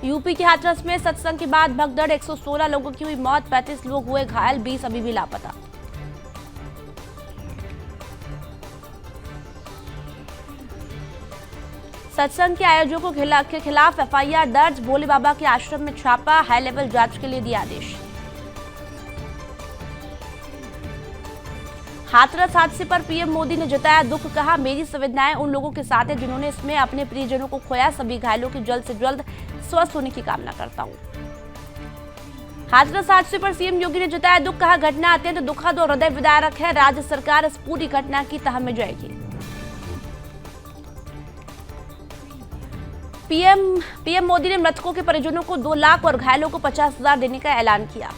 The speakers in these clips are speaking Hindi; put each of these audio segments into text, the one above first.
यूपी के हाथरस में सत्संग के बाद भगदड़, 116 लोगों की हुई मौत, 35 लोग हुए घायल, 20 अभी भी लापता। सत्संग के आयोजकों के खिलाफ एफआईआर दर्ज, भोले बाबा के आश्रम में छापा, हाई लेवल जांच के लिए दिया आदेश। हाथरस हादसे पर पीएम मोदी ने जताया दुख, कहा मेरी संवेदनाएं उन लोगों के साथ है जिन्होंने इसमें अपने प्रियजनों को खोया, सभी घायलों की जल्द से जल्द स्वस्थ होने की कामना करता हूं। हाथरस हादसे पर सीएम योगी ने जताया दुख, कहा घटना अत्यंत दुखद और हृदय विदारक है, राज्य सरकार इस पूरी घटना की तह में जाएगी। पीएम मोदी ने मृतकों के परिजनों को 2 लाख और घायलों को 50,000 देने का ऐलान किया।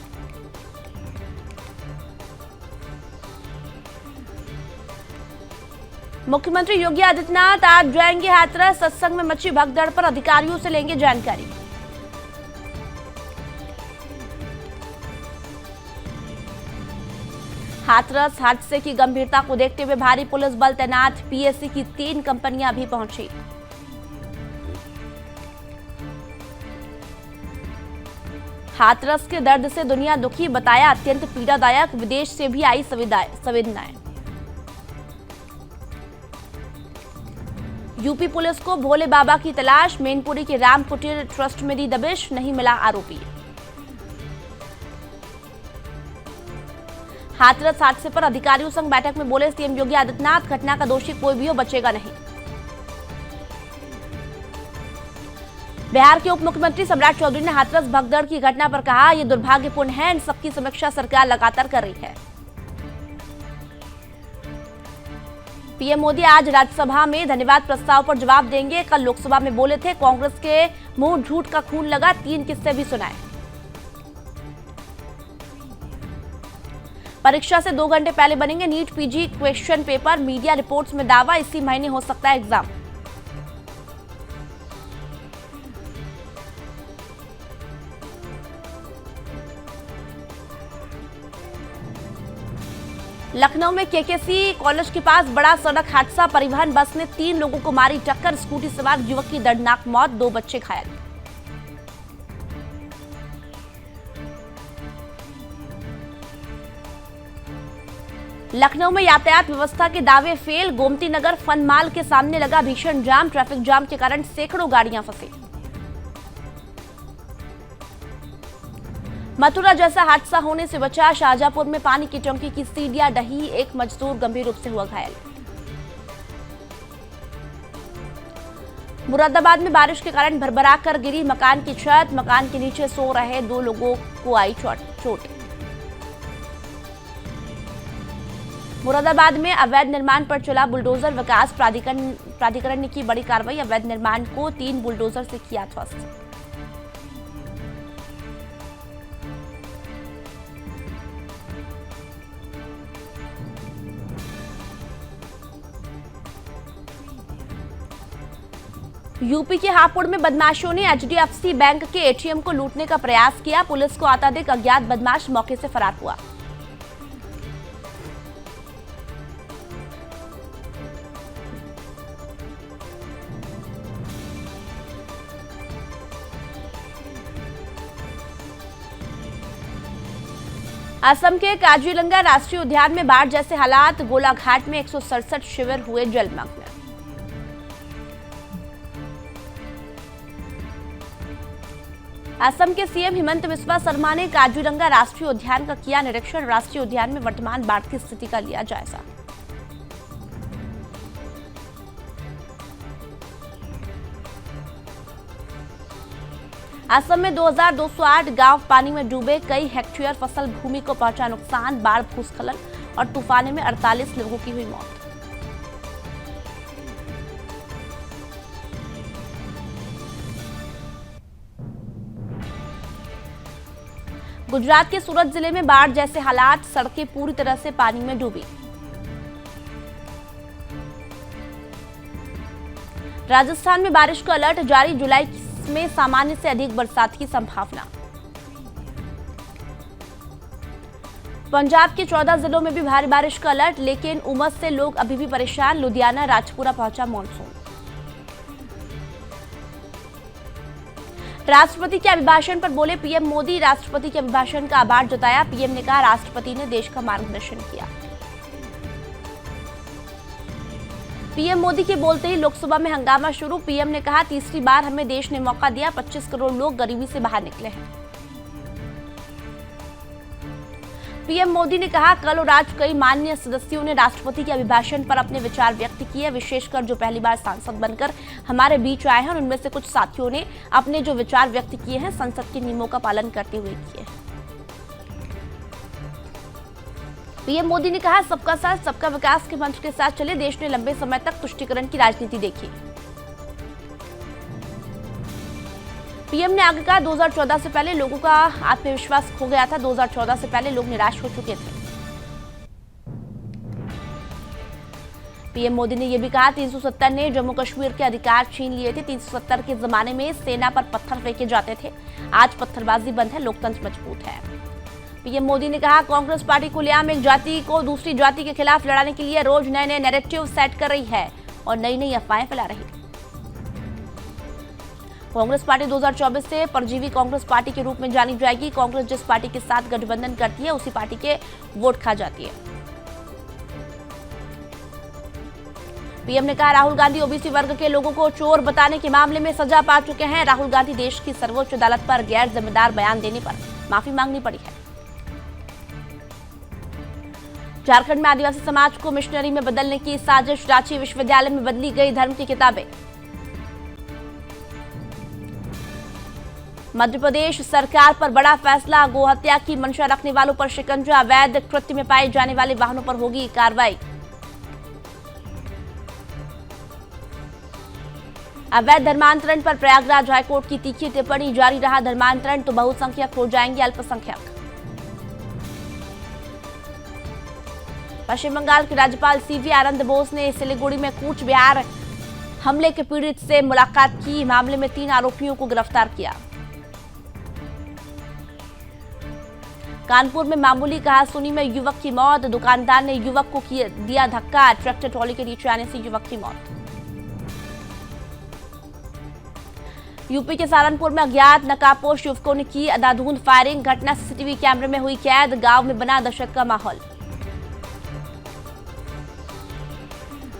मुख्यमंत्री योगी आदित्यनाथ आज जाएंगे हाथरस, सत्संग में मची भगदड़ पर अधिकारियों से लेंगे जानकारी। हाथरस हादसे की गंभीरता को देखते हुए भारी पुलिस बल तैनात, पीएससी की 3 कंपनियां भी पहुंची। हाथरस के दर्द से दुनिया दुखी, बताया अत्यंत पीड़ादायक, विदेश से भी आई संवेदनाएं। यूपी पुलिस को भोले बाबा की तलाश, मैनपुरी के राम कुटीर ट्रस्ट में दी दबिश, नहीं मिला आरोपी। हाथरस हादसे पर अधिकारियों संग बैठक में बोले सीएम योगी आदित्यनाथ, घटना का दोषी कोई भी हो बचेगा नहीं। बिहार के उप मुख्यमंत्री सम्राट चौधरी ने हाथरस भगदड़ की घटना पर कहा, यह दुर्भाग्यपूर्ण है, इन सबकी समीक्षा सरकार लगातार कर रही है। पीएम मोदी आज राज्यसभा में धन्यवाद प्रस्ताव पर जवाब देंगे, कल लोकसभा में बोले थे कांग्रेस के मुंह झूठ का खून लगा, 3 किस्से भी सुनाए। परीक्षा से 2 घंटे पहले बनेंगे NEET PG question paper, media reports में दावा, इसी महीने हो सकता है एग्जाम। लखनऊ में केकेसी कॉलेज के पास बड़ा सड़क हादसा, परिवहन बस ने 3 लोगों को मारी टक्कर, स्कूटी सवार युवक की दर्दनाक मौत, 2 बच्चे घायल। लखनऊ में यातायात व्यवस्था के दावे फेल, गोमती नगर फन माल के सामने लगा भीषण जाम, ट्रैफिक जाम के कारण सैकड़ों गाड़ियां फंसी। मथुरा जैसा हादसा होने से बचा, शाहजहांपुर में पानी की टंकी की सीढ़ियां ढही, एक मजदूर गंभीर रूप से हुआ घायल। मुरादाबाद में बारिश के कारण भरभरा कर गिरी मकान की छत, मकान के नीचे सो रहे 2 लोगों को आई चोट। मुरादाबाद में अवैध निर्माण पर चला बुलडोजर, विकास प्राधिकरण ने की बड़ी कार्रवाई, अवैध निर्माण को 3 बुलडोजर से किया ध्वस्त। यूपी के हापुड़ में बदमाशों ने एचडीएफसी बैंक के एटीएम को लूटने का प्रयास किया, पुलिस को आता देख अज्ञात बदमाश मौके से फरार हुआ। असम के काजीरंगा राष्ट्रीय उद्यान में बाढ़ जैसे हालात, गोलाघाट में 167 शिविर हुए जलमग्न। असम के सीएम हिमंत बिस्वा शर्मा ने काजीरंगा राष्ट्रीय उद्यान का किया निरीक्षण, राष्ट्रीय उद्यान में वर्तमान बाढ़ की स्थिति का लिया जायजा। असम में 2208 गांव पानी में डूबे, कई हेक्टेयर फसल भूमि को पहुंचा नुकसान, बाढ़, भूस्खलन और तूफान में 48 लोगों की हुई मौत। गुजरात के सूरत जिले में बाढ़ जैसे हालात, सड़कें पूरी तरह से पानी में डूबी। राजस्थान में बारिश का अलर्ट जारी, जुलाई में सामान्य से अधिक बरसात की संभावना। पंजाब के 14 जिलों में भी भारी बारिश का अलर्ट, लेकिन उमस से लोग अभी भी परेशान, लुधियाना, राजपुरा पहुंचा मॉनसून। राष्ट्रपति के अभिभाषण पर बोले पीएम मोदी। राष्ट्रपति के अभिभाषण का आभार जताया। पीएम ने कहा राष्ट्रपति ने देश का मार्गदर्शन किया। पीएम मोदी के बोलते ही लोकसभा में हंगामा शुरू। पीएम ने कहा तीसरी बार हमें देश ने मौका दिया, 25 करोड़ लोग गरीबी से बाहर निकले हैं। पीएम मोदी ने कहा कल और आज कई माननीय सदस्यों ने राष्ट्रपति के अभिभाषण पर अपने विचार व्यक्त किए, विशेषकर जो पहली बार सांसद बनकर हमारे बीच आए हैं और उनमें से कुछ साथियों ने अपने जो विचार व्यक्त किए हैं संसद के नियमों का पालन करते हुए किए हैं। पीएम मोदी ने कहा सबका साथ सबका विकास के मंत्र के साथ चले। देश ने लंबे समय तक तुष्टीकरण की राजनीति देखी। पीएम ने आगे कहा 2014 से पहले लोगों का आत्मविश्वास खो गया था। 2014 से पहले लोग निराश हो चुके थे। पीएम मोदी ने यह भी कहा 370 ने जम्मू कश्मीर के अधिकार छीन लिए थे। 370 के जमाने में सेना पर पत्थर फेंके जाते थे, आज पत्थरबाजी बंद है, लोकतंत्र मजबूत है। पीएम मोदी ने कहा कांग्रेस पार्टी खुलेआम एक जाति को दूसरी जाति के खिलाफ लड़ाने के लिए रोज नए नए नैरेटिव सेट कर रही है और नई नई अफवाहें फैला रही है। कांग्रेस पार्टी 2024 से परजीवी कांग्रेस पार्टी के रूप में जानी जाएगी। कांग्रेस जिस पार्टी के साथ गठबंधन करती है उसी पार्टी के वोट खा जाती है। पीएम ने कहा राहुल गांधी ओबीसी वर्ग के लोगों को चोर बताने के मामले में सजा पा चुके हैं। राहुल गांधी देश की सर्वोच्च अदालत पर गैर जिम्मेदार बयान देने पर माफी मांगनी पड़ी है। झारखंड में आदिवासी समाज को मिशनरी में बदलने की साजिश। रांची विश्वविद्यालय में बदली गई धर्म की किताबें। मध्य प्रदेश सरकार पर बड़ा फैसला। गोहत्या की मंशा रखने वालों पर शिकंजा। अवैध कृत्य में पाए जाने वाले वाहनों पर होगी कार्रवाई। अवैध धर्मांतरण पर प्रयागराज हाईकोर्ट की तीखी टिप्पणी। जारी रहा धर्मांतरण तो बहुसंख्यक हो जाएंगे अल्पसंख्यक। पश्चिम बंगाल के राज्यपाल सीवी आनंद बोस ने सिलीगुड़ी में कूच बिहार हमले के पीड़ित से मुलाकात की। मामले में 3 आरोपियों को गिरफ्तार किया। कानपुर में मामूली कहासुनी में युवक की मौत। दुकानदार ने युवक को दिया धक्का। ट्रैक्टर ट्रॉली के नीचे आने से युवक की मौत। यूपी के सहारनपुर में अज्ञात नकाबपोश युवकों ने की अंधाधुंध फायरिंग। घटना सीसीटीवी कैमरे में हुई कैद। गांव में बना दहशत का माहौल।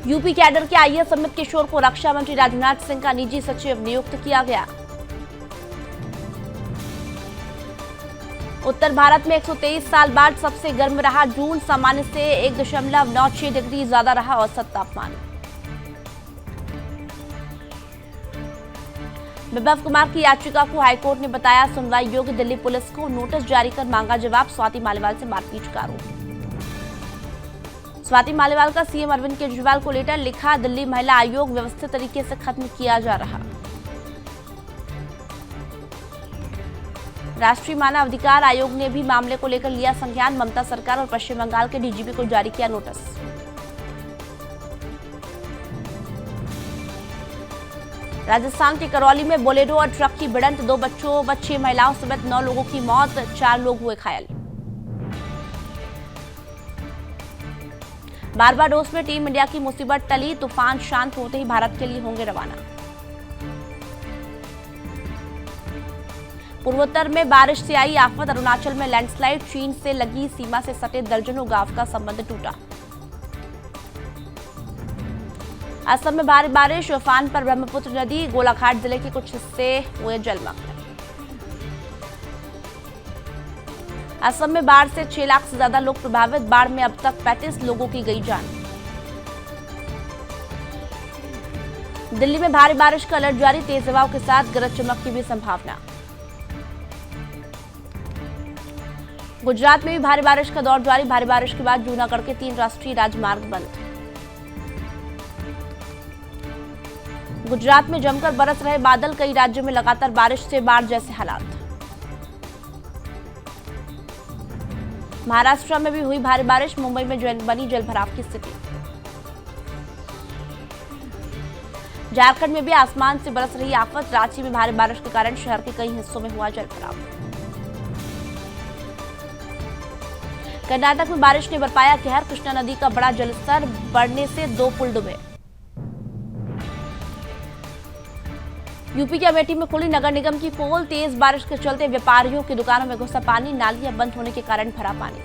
यूपी कैडर के आईएएस अमित किशोर को रक्षा मंत्री राजनाथ सिंह का निजी सचिव नियुक्त किया गया। उत्तर भारत में 123 साल बाद सबसे गर्म रहा जून। सामान्य से 1.96 डिग्री ज्यादा रहा औसत तापमान। विभव कुमार की याचिका को हाईकोर्ट ने बताया सुनवाई योग्य। दिल्ली पुलिस को नोटिस जारी कर मांगा जवाब। स्वाति मालीवाल से मारपीट का आरोप। स्वाति मालीवाल का सीएम अरविंद केजरीवाल को लेटर लिखा। दिल्ली महिला आयोग व्यवस्थित तरीके से खत्म किया जा रहा। राष्ट्रीय मानव अधिकार आयोग ने भी मामले को लेकर लिया संज्ञान। ममता सरकार और पश्चिम बंगाल के डीजीपी को जारी किया नोटिस। राजस्थान के करौली में बोलेरो और ट्रक की भिड़ंत। 2 बच्चों व 6 महिलाओं समेत 9 लोगों की मौत, 4 लोग हुए घायल। बारबाडोस में टीम इंडिया की मुसीबत टली। तूफान शांत होते ही भारत के लिए होंगे रवाना। पूर्वोत्तर में बारिश से आई आफत। अरुणाचल में लैंडस्लाइड। चीन से लगी सीमा से सटे दर्जनों गांव का संबंध टूटा। असम में भारी बारिश। उफान पर ब्रह्मपुत्र नदी। गोलाघाट जिले के कुछ हिस्से हुए जलमग्न। असम में बाढ़ से 6 लाख से ज्यादा लोग प्रभावित। बाढ़ में अब तक 35 लोगों की गई जान। दिल्ली में भारी बारिश का अलर्ट जारी। तेज हवाओं के साथ गरज चमक की भी संभावना। गुजरात में भी भारी बारिश का दौर जारी। भारी बारिश के बाद जूनागढ़ के 3 राष्ट्रीय राजमार्ग बंद। गुजरात में जमकर बरस रहे बादल। कई राज्यों में लगातार बारिश से बाढ़ जैसे हालात। महाराष्ट्र में भी हुई भारी बारिश। मुंबई में बनी जलभराव की स्थिति। झारखंड में भी आसमान से बरस रही आफत। रांची में भारी बारिश के कारण शहर के कई हिस्सों में हुआ जलभराव। कर्नाटक में बारिश ने बरपाया कहर। कृष्णा नदी का बड़ा जलस्तर बढ़ने से 2 पुल डूबे। यूपी के अमेठी में खुली नगर निगम की पोल, तेज बारिश के चलते व्यापारियों की दुकानों में घुसा पानी, नालियां बंद होने के कारण भरा पानी।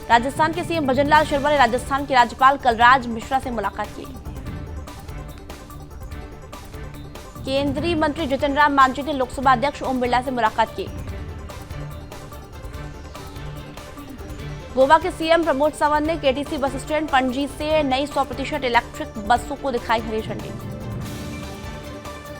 राजस्थान के सीएम भजनलाल शर्मा ने राजस्थान के राज्यपाल कलराज मिश्रा से मुलाकात की। केंद्रीय मंत्री जितिन राम मांझी ने लोकसभा अध्यक्ष ओम बिरला से मुलाकात की। गोवा के सीएम प्रमोद सावंत ने केटीसी बस स्टैंड पणजी से नई 100% इलेक्ट्रिक बसों को दिखाई हरी झंडी।